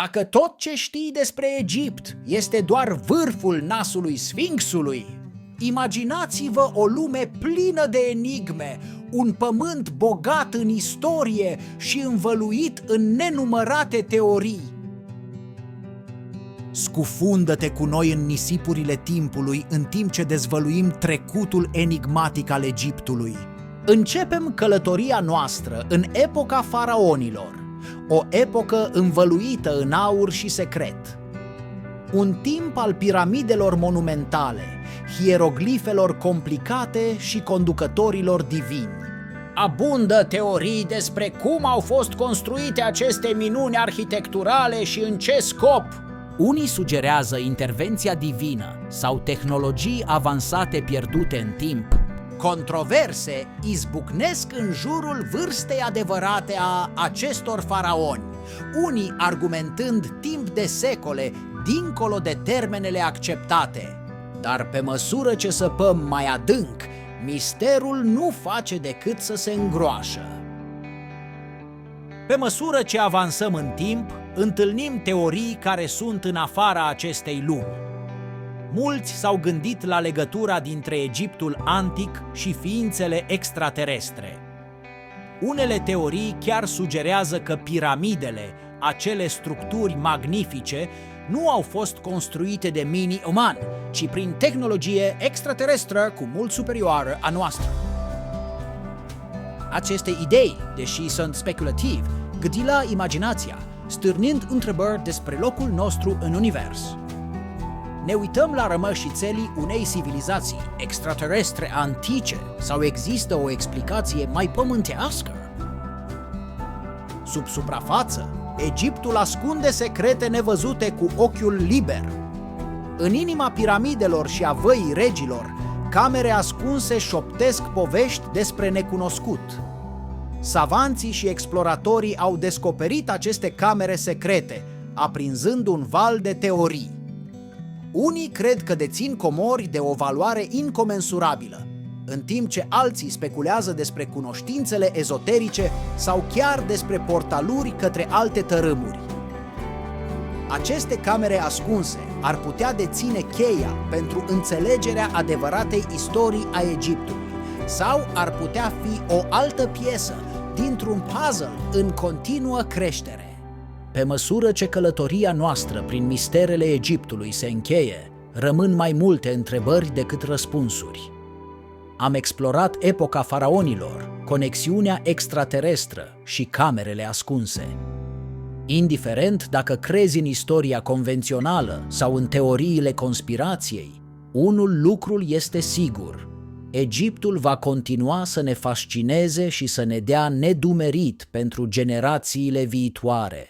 Dacă tot ce știi despre Egipt este doar vârful nasului Sfinxului, imaginați-vă o lume plină de enigme, un pământ bogat în istorie și învăluit în nenumărate teorii. Scufundă-te cu noi în nisipurile timpului în timp ce dezvăluim trecutul enigmatic al Egiptului. Începem călătoria noastră în epoca faraonilor, o epocă învăluită în aur și secret. Un timp al piramidelor monumentale, hieroglifelor complicate și conducătorilor divini. Abundă teorii despre cum au fost construite aceste minuni arhitecturale și în ce scop. Unii sugerează intervenția divină sau tehnologii avansate pierdute în timp. Controverse izbucnesc în jurul vârstei adevărate a acestor faraoni, unii argumentând timp de secole dincolo de termenele acceptate. Dar pe măsură ce săpăm mai adânc, misterul nu face decât să se îngroașă. Pe măsură ce avansăm în timp, întâlnim teorii care sunt în afara acestei lumi. Mulți s-au gândit la legătura dintre Egiptul antic și ființele extraterestre. Unele teorii chiar sugerează că piramidele, acele structuri magnifice, nu au fost construite de mini umani, ci prin tehnologie extraterestră cu mult superioară a noastră. Aceste idei, deși sunt speculative, gâdilă imaginația, stârnind întrebări despre locul nostru în univers. Ne uităm la rămășițelii unei civilizații extraterestre antice sau există o explicație mai pământească? Sub suprafață, Egiptul ascunde secrete nevăzute cu ochiul liber. În inima piramidelor și a văii regilor, camere ascunse șoptesc povești despre necunoscut. Savanții și exploratorii au descoperit aceste camere secrete, aprinzând un val de teorii. Unii cred că dețin comori de o valoare incomensurabilă, în timp ce alții speculează despre cunoștințele ezoterice sau chiar despre portaluri către alte tărâmuri. Aceste camere ascunse ar putea deține cheia pentru înțelegerea adevăratei istorii a Egiptului sau ar putea fi o altă piesă dintr-un puzzle în continuă creștere. Pe măsură ce călătoria noastră prin misterele Egiptului se încheie, rămân mai multe întrebări decât răspunsuri. Am explorat epoca faraonilor, conexiunea extraterestră și camerele ascunse. Indiferent dacă crezi în istoria convențională sau în teoriile conspirației, unul lucru este sigur: Egiptul va continua să ne fascineze și să ne dea nedumerit pentru generațiile viitoare.